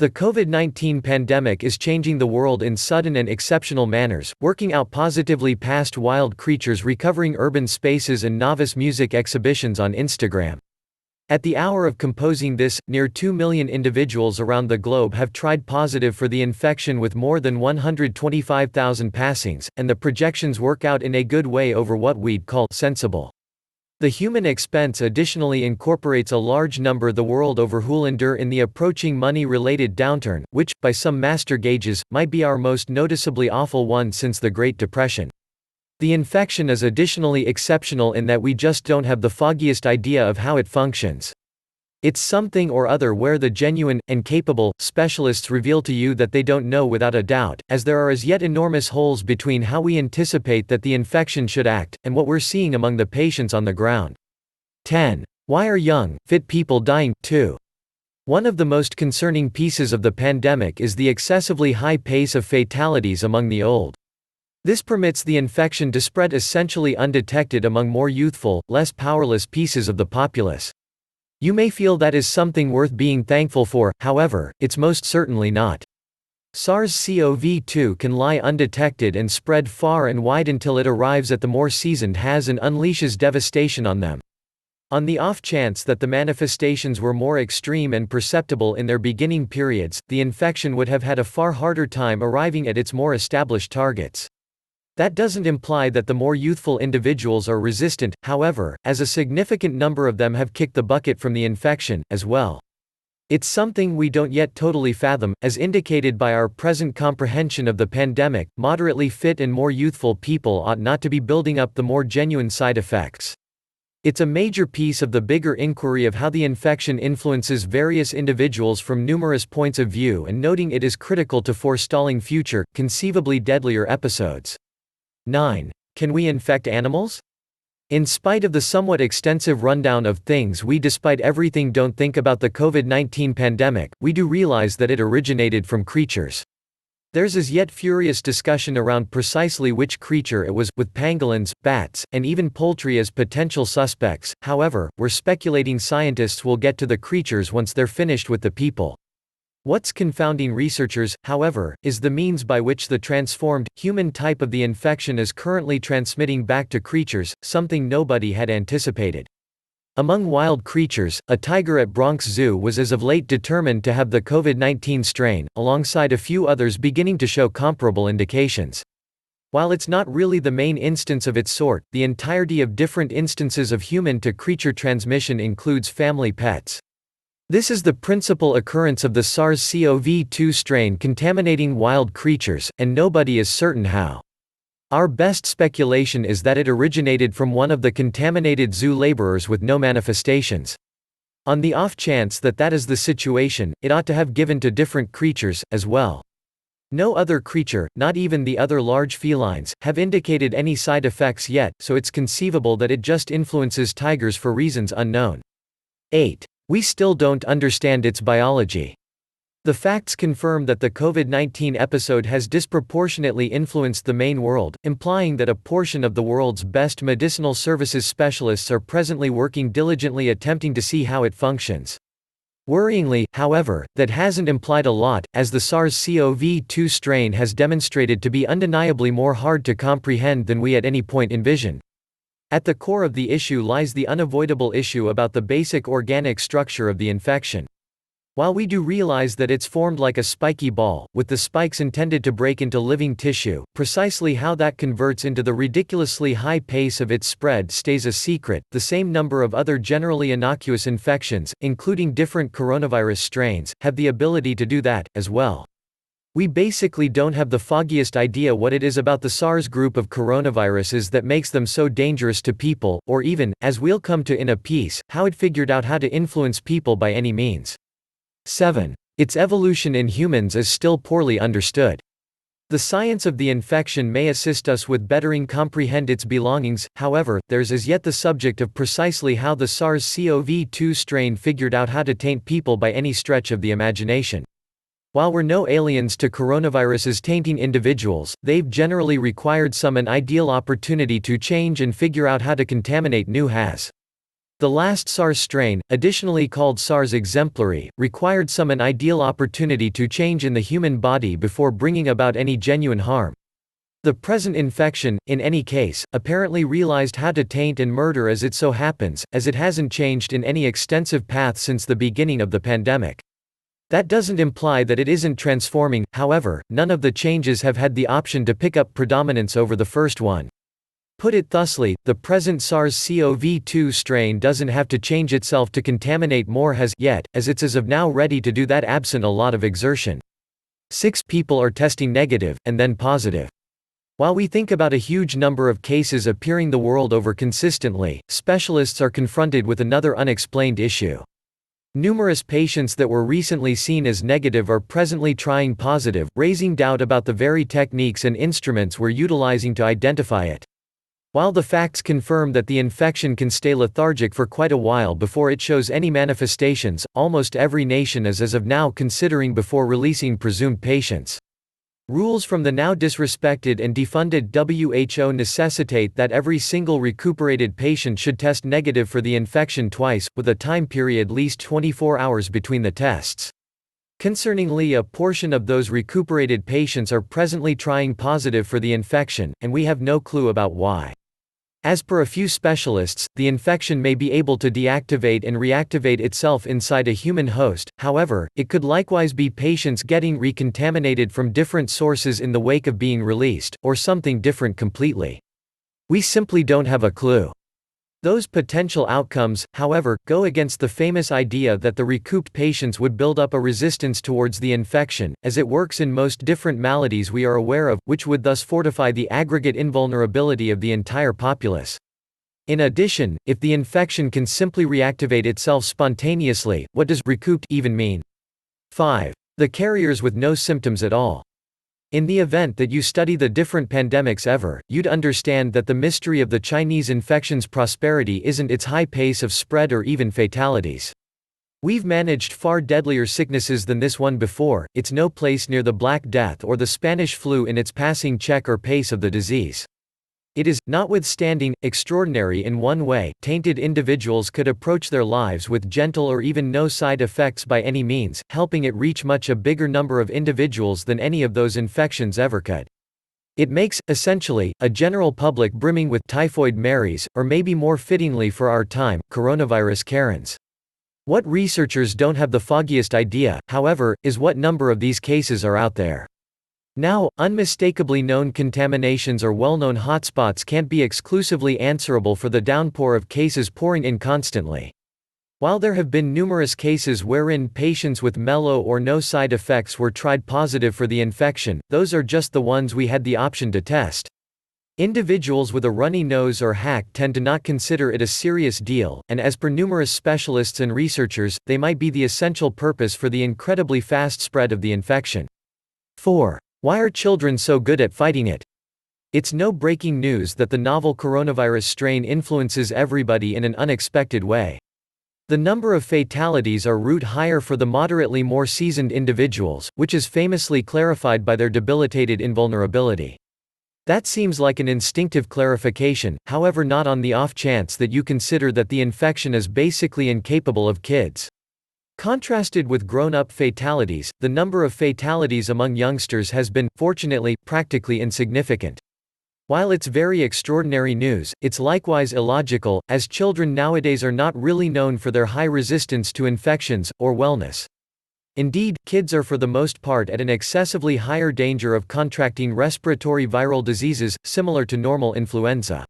The COVID-19 pandemic is changing the world in sudden and exceptional manners, working out positively past wild creatures recovering urban spaces and novice music exhibitions on Instagram. At the hour of composing this, near 2 million individuals around the globe have tried positive for the infection with more than 125,000 passings, and the projections work out in a good way over what we'd call sensible. The human expense additionally incorporates a large number the world over who'll endure in the approaching money-related downturn, which, by some master gauges, might be our most noticeably awful one since the Great Depression. The infection is additionally exceptional in that we just don't have the foggiest idea of how it functions. It's something or other where the genuine, and capable, specialists reveal to you that they don't know without a doubt, as there are as yet enormous holes between how we anticipate that the infection should act, and what we're seeing among the patients on the ground. 10. Why are young, fit people dying, too? One of the most concerning pieces of the pandemic is the excessively high pace of fatalities among the old. This permits the infection to spread essentially undetected among more youthful, less powerless pieces of the populace. You may feel that is something worth being thankful for, however, it's most certainly not. SARS-CoV-2 can lie undetected and spread far and wide until it arrives at the more seasoned has and unleashes devastation on them. On the off chance that the manifestations were more extreme and perceptible in their beginning periods, the infection would have had a far harder time arriving at its more established targets. That doesn't imply that the more youthful individuals are resistant, however, as a significant number of them have kicked the bucket from the infection, as well. It's something we don't yet totally fathom, as indicated by our present comprehension of the pandemic. Moderately fit and more youthful people ought not to be building up the more genuine side effects. It's a major piece of the bigger inquiry of how the infection influences various individuals from numerous points of view, and noting it is critical to forestalling future, conceivably deadlier episodes. 9. Can we infect animals? In spite of the somewhat extensive rundown of things we despite everything don't think about the COVID-19 pandemic, we do realize that it originated from creatures. There's as yet furious discussion around precisely which creature it was, with pangolins, bats, and even poultry as potential suspects. However, we're speculating scientists will get to the creatures once they're finished with the people. What's confounding researchers, however, is the means by which the transformed, human type of the infection is currently transmitting back to creatures, something nobody had anticipated. Among wild creatures, a tiger at Bronx Zoo was as of late determined to have the COVID-19 strain, alongside a few others beginning to show comparable indications. While it's not really the main instance of its sort, the entirety of different instances of human-to-creature transmission includes family pets. This is the principal occurrence of the SARS-CoV-2 strain contaminating wild creatures, and nobody is certain how. Our best speculation is that it originated from one of the contaminated zoo laborers with no manifestations. On the off chance that that is the situation, it ought to have given to different creatures, as well. No other creature, not even the other large felines, have indicated any side effects yet, so it's conceivable that it just influences tigers for reasons unknown. 8. We still don't understand its biology. The facts confirm that the COVID-19 episode has disproportionately influenced the main world, implying that a portion of the world's best medicinal services specialists are presently working diligently attempting to see how it functions. Worryingly, however, that hasn't implied a lot, as the SARS-CoV-2 strain has demonstrated to be undeniably more hard to comprehend than we at any point envisioned. At the core of the issue lies the unavoidable issue about the basic organic structure of the infection. While we do realize that it's formed like a spiky ball, with the spikes intended to break into living tissue, precisely how that converts into the ridiculously high pace of its spread stays a secret. The same number of other generally innocuous infections, including different coronavirus strains, have the ability to do that, as well. We basically don't have the foggiest idea what it is about the SARS group of coronaviruses that makes them so dangerous to people, or even, as we'll come to in a piece, how it figured out how to influence people by any means. 7. Its evolution in humans is still poorly understood. The science of the infection may assist us with bettering comprehend its belongings, however, there's as yet the subject of precisely how the SARS-CoV-2 strain figured out how to taint people by any stretch of the imagination. While we're no aliens to coronaviruses tainting individuals, they've generally required some an ideal opportunity to change and figure out how to contaminate new has. The last SARS strain, additionally called SARS exemplary, required some an ideal opportunity to change in the human body before bringing about any genuine harm. The present infection, in any case, apparently realized how to taint and murder as it so happens, as it hasn't changed in any extensive path since the beginning of the pandemic. That doesn't imply that it isn't transforming, however, none of the changes have had the option to pick up predominance over the first one. Put it thusly, the present SARS-CoV-2 strain doesn't have to change itself to contaminate more yet, as it's as of now ready to do that absent a lot of exertion. 6 people are testing negative, and then positive. While we think about a huge number of cases appearing the world over consistently, specialists are confronted with another unexplained issue. Numerous patients that were recently seen as negative are presently trying positive, raising doubt about the very techniques and instruments we're utilizing to identify it. While the facts confirm that the infection can stay lethargic for quite a while before it shows any manifestations, almost every nation is as of now considering before releasing presumed patients. Rules from the now disrespected and defunded WHO necessitate that every single recuperated patient should test negative for the infection twice, with a time period at least 24 hours between the tests. Concerningly, a portion of those recuperated patients are presently trying positive for the infection, and we have no clue about why. As per a few specialists, the infection may be able to deactivate and reactivate itself inside a human host, however, it could likewise be patients getting recontaminated from different sources in the wake of being released, or something different completely. We simply don't have a clue. Those potential outcomes, however, go against the famous idea that the recouped patients would build up a resistance towards the infection, as it works in most different maladies we are aware of, which would thus fortify the aggregate invulnerability of the entire populace. In addition, if the infection can simply reactivate itself spontaneously, what does recouped even mean? 5. The carriers with no symptoms at all. In the event that you study the different pandemics ever, you'd understand that the mystery of the Chinese infection's prosperity isn't its high pace of spread or even fatalities. We've managed far deadlier sicknesses than this one before, it's no place near the Black Death or the Spanish flu in its passing check or pace of the disease. It is, notwithstanding, extraordinary in one way. Tainted individuals could approach their lives with gentle or even no side effects by any means, helping it reach much a bigger number of individuals than any of those infections ever could. It makes, essentially, a general public brimming with typhoid Marys, or maybe more fittingly for our time, coronavirus Karens. What researchers don't have the foggiest idea, however, is what number of these cases are out there. Now, unmistakably known contaminations or well-known hotspots can't be exclusively answerable for the downpour of cases pouring in constantly. While there have been numerous cases wherein patients with mellow or no side effects were tried positive for the infection, those are just the ones we had the option to test. Individuals with a runny nose or hack tend to not consider it a serious deal, and as per numerous specialists and researchers, they might be the essential purpose for the incredibly fast spread of the infection. 4. Why are children so good at fighting it? It's no breaking news that the novel coronavirus strain influences everybody in an unexpected way. The number of fatalities are root higher for the moderately more seasoned individuals, which is famously clarified by their debilitated invulnerability. That seems like an instinctive clarification, however, not on the off chance that you consider that the infection is basically incapable of kids. Contrasted with grown-up fatalities, the number of fatalities among youngsters has been, fortunately, practically insignificant. While it's very extraordinary news, it's likewise illogical, as children nowadays are not really known for their high resistance to infections, or wellness. Indeed, kids are for the most part at an excessively higher danger of contracting respiratory viral diseases, similar to normal influenza.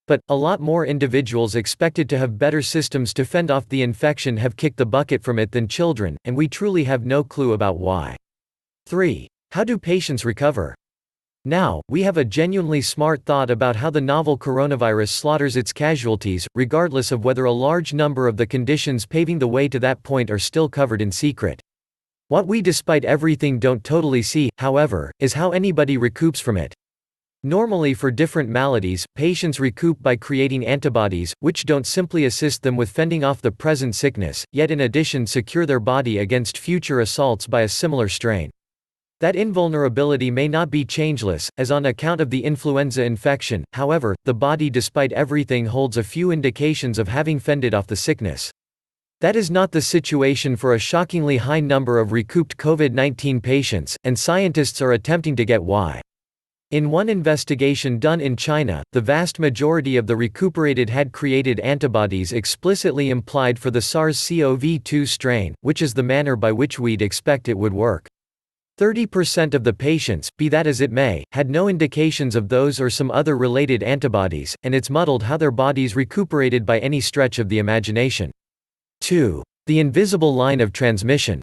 But, a lot more individuals expected to have better systems to fend off the infection have kicked the bucket from it than children, and we truly have no clue about why. 3. How do patients recover? Now, we have a genuinely smart thought about how the novel coronavirus slaughters its casualties, regardless of whether a large number of the conditions paving the way to that point are still covered in secret. What we despite everything don't totally see, however, is how anybody recoups from it. Normally for different maladies, patients recoup by creating antibodies, which don't simply assist them with fending off the present sickness, yet in addition secure their body against future assaults by a similar strain. That invulnerability may not be changeless, as on account of the influenza infection, however, the body despite everything holds a few indications of having fended off the sickness. That is not the situation for a shockingly high number of recouped COVID-19 patients, and scientists are attempting to get why. In one investigation done in China, the vast majority of the recuperated had created antibodies explicitly implied for the SARS-CoV-2 strain, which is the manner by which we'd expect it would work. 30% of the patients, be that as it may, had no indications of those or some other related antibodies, and it's muddled how their bodies recuperated by any stretch of the imagination. 2. The invisible line of transmission.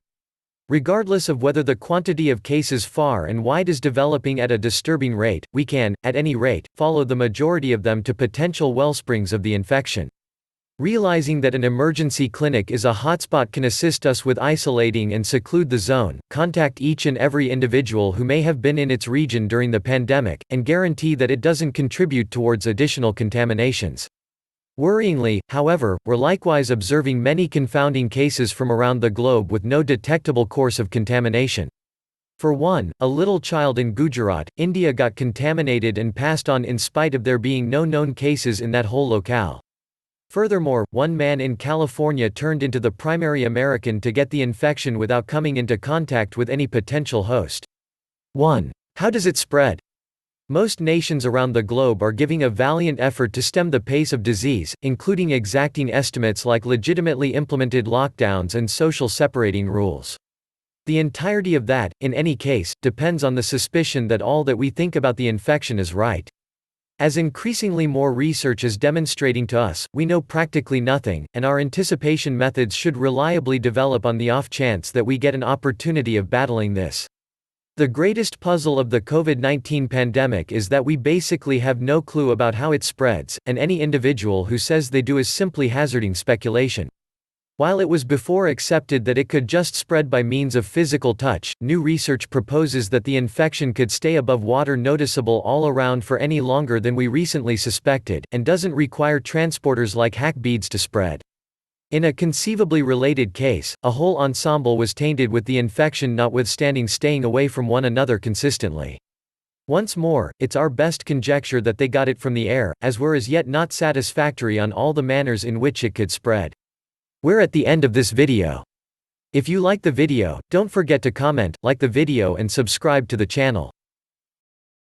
Regardless of whether the quantity of cases far and wide is developing at a disturbing rate, we can, at any rate, follow the majority of them to potential wellsprings of the infection. Realizing that an emergency clinic is a hotspot can assist us with isolating and seclude the zone, contact each and every individual who may have been in its region during the pandemic, and guarantee that it doesn't contribute towards additional contaminations. Worryingly, however, we're likewise observing many confounding cases from around the globe with no detectable course of contamination. For one, a little child in Gujarat, India got contaminated and passed on in spite of there being no known cases in that whole locale. Furthermore, one man in California turned into the primary American to get the infection without coming into contact with any potential host. 1. How does it spread? Most nations around the globe are giving a valiant effort to stem the pace of disease, including exacting estimates like legitimately implemented lockdowns and social separating rules. The entirety of that, in any case, depends on the suspicion that all that we think about the infection is right. As increasingly more research is demonstrating to us, we know practically nothing, and our anticipation methods should reliably develop on the off chance that we get an opportunity of battling this. The greatest puzzle of the COVID-19 pandemic is that we basically have no clue about how it spreads, and any individual who says they do is simply hazarding speculation. While it was before accepted that it could just spread by means of physical touch, new research proposes that the infection could stay above water noticeable all around for any longer than we recently suspected, and doesn't require transporters like hack beads to spread. In a conceivably related case, a whole ensemble was tainted with the infection notwithstanding staying away from one another consistently. Once more, it's our best conjecture that they got it from the air, as we're as yet not satisfactory on all the manners in which it could spread. We're at the end of this video. If you like the video, don't forget to comment, like the video and subscribe to the channel.